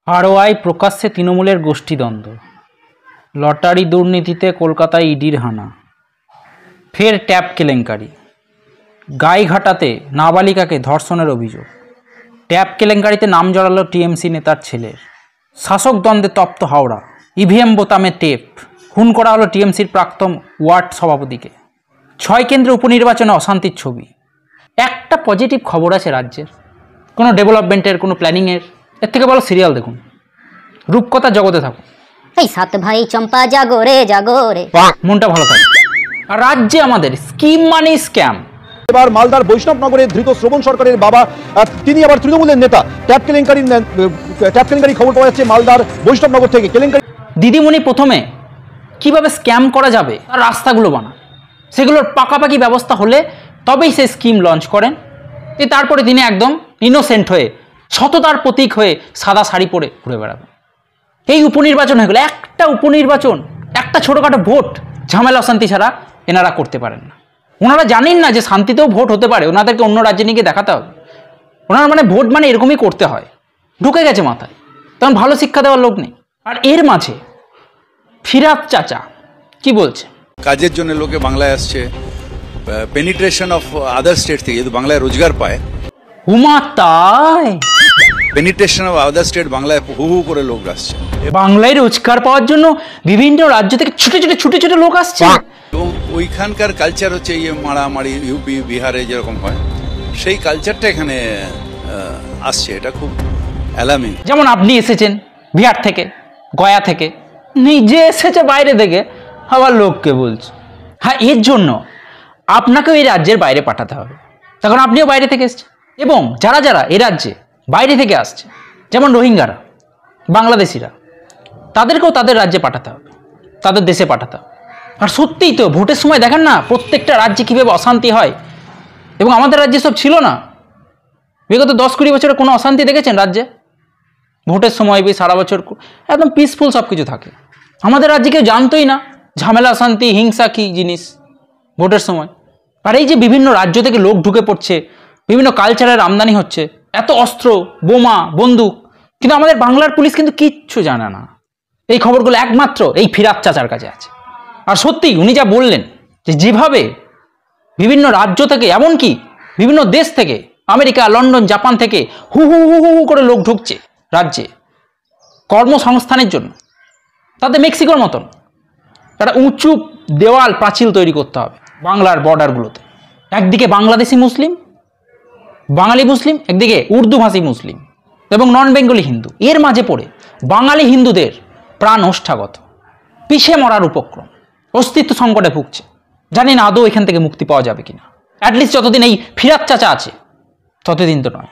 ROI প্রকাশ্যে তৃণমূলের গোষ্ঠীদ্বন্দ্ব, lottery দুর্নীতিতে কলকাতায় ইডির হানা, ফের ট্যাপ কেলেঙ্কারি, গাইঘাটাতে নাবালিকাকে ধর্ষণের অভিযোগ, ট্যাপ কেলেঙ্কারিতে নাম জড়ালো টিএমসি নেতার ছেলের, শাসক দ্বন্দ্বে তপ্ত হাওড়া, ইভিএম বোতামে টেপ, খুন করা হলো টিএমসির প্রাক্তন ওয়ার্ড সভাপতিকে, 6 কেন্দ্রে উপনির্বাচনে অশান্তির ছবি। একটা পজিটিভ খবর আছে রাজ্যের, কোনো ডেভেলপমেন্টের, কোনো প্ল্যানিংয়ের, এর থেকে বলো সিরিয়াল দেখুন, রূপকথা জগতে থাকুন, এই সাত ভাই চম্পা জাগো রে মনটা ভালো থাকে। আর রাজ্যে আমাদের স্কিম মানে স্ক্যাম। এবার মালদার বৈষ্ণবনগরে ধৃত শ্রবণ সরকারের বাবা, তিনি আবার তৃণমূলের নেতা। ট্যাপ কেলেঙ্কারি খবর পাওয়া যাচ্ছে মালদার বৈষ্ণবনগর থেকে। কেলেঙ্কারি দিদিমণি প্রথমে কিভাবে স্ক্যাম করা যাবে তার রাস্তাগুলো বানান, সেগুলোর পাকাপাকি ব্যবস্থা হলে তবেই সে স্কিম লঞ্চ করেন। তারপরে তিনি একদম ইনোসেন্ট হয়ে, সততার প্রতীক হয়ে সাদা শাড়ি পরে ঘুরে বেড়াবেন। এই উপনির্বাচন হয়ে গেল, একটা উপনির্বাচন, একটা ছোটোখাটো ভোট, ঝামেলা অশান্তি ছাড়া এনারা করতে পারেন না। ওনারা জানেন না যে শান্তিতেও ভোট হতে পারে, ওনাদেরকে অন্য রাজ্যে নিয়ে দেখাতে হবে। ওনারা মানে ভোট মানে এরকমই করতে হয়, ঢুকে গেছে মাথায়, তখন ভালো শিক্ষা দেওয়ার লোক নেই। আর এর মাঝে ফিরাত চাচা কি বলছে, কাজের জন্য লোকে বাংলায় আসছে, পেনিট্রেশন অফ আদার স্টেট থেকে যেহেতু বাংলায় রোজগার পায়, হুমা তাই পেনিট্রেশন অফ আদার স্টেট বাংলায় হু হু করে লোক আসছে, বাংলায় রোজগার পাওয়ার জন্য বিভিন্ন রাজ্য থেকে ছুটে ছুটে লোক আসছে। এবং ওইখানকার কালচার হচ্ছে ইয়ে মারামারি, ইউপি বিহারে যেরকম হয় সেই কালচারটা এখানে আসছে। এটা খুব অ্যালার্মিং। যেমন আপনি এসেছেন বিহার থেকে, গয়া থেকে, নিজে এসেছে বাইরে থেকে, আবার লোককে বলছে। হ্যাঁ, এর জন্য আপনাকেও এই রাজ্যের বাইরে পাঠাতে হবে, তখন আপনিও বাইরে থেকে এসছেন। এবং যারা যারা এ রাজ্যে বাইরে থেকে আসছে, যেমন রোহিঙ্গারা, বাংলাদেশিরা, তাদেরকেও তাদের রাজ্যে পাঠাতে হবে, তাদের দেশে পাঠাতে হবে। আর সত্যিই তো ভোটের সময় দেখেন না প্রত্যেকটা রাজ্যে কীভাবে অশান্তি হয়, এবং আমাদের রাজ্যে সব ছিল না। বিগত 10-20 বছরে কোনো অশান্তি দেখেছেন রাজ্যে? ভোটের সময় সারা বছর একদম পিসফুল সব কিছু থাকে। আমাদের রাজ্যে কেউ জানতোই না ঝামেলা, অশান্তি, হিংসা কী জিনিস ভোটের সময়। আর এই যে বিভিন্ন রাজ্য থেকে লোক ঢুকে পড়ছে, বিভিন্ন কালচারের আমদানি হচ্ছে, এত অস্ত্র, বোমা, বন্দুক, কিন্তু আমাদের বাংলার পুলিশ কিন্তু কিচ্ছু জানে না। এই খবরগুলো একমাত্র এই ফিরাত চাচার কাছে আছে। আর সত্যি উনি যা বললেন, যে যেভাবে বিভিন্ন রাজ্য থেকে, এমনকি বিভিন্ন দেশ থেকে, আমেরিকা, লন্ডন, জাপান থেকে হু হু হু হু করে লোক ঢুকছে রাজ্যে কর্মসংস্থানের জন্য, তাতে মেক্সিকোর মতন একটা উঁচু দেওয়াল প্রাচীর তৈরি করতে হবে বাংলার বর্ডারগুলোতে। একদিকে বাংলাদেশি মুসলিম, বাঙালি মুসলিম, একদিকে উর্দুভাষী মুসলিম এবং নন বেঙ্গলি হিন্দু, এর মাঝে পড়ে বাঙালি হিন্দুদের প্রাণ ওষ্ঠাগত, পিছিয়ে মরার উপক্রম, অস্তিত্ব সংকটে ভুগছে। জানি না আদৌ এখান থেকে মুক্তি পাওয়া যাবে কিনা। অ্যাটলিস্ট যতদিন এই ফিরাত চাচা আছে ততদিন তো নয়।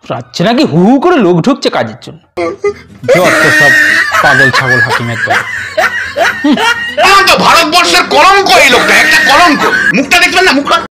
রাজ্যে নাকি হু হু করে লোক ঢুকছে কাজের জন্য, যত সব পাগল ছাগল হাকিমের দল। ভারতবর্ষের কলঙ্ক এই লোকটা, একটা কলঙ্ক। মুখটা দেখবেন না, মুখটা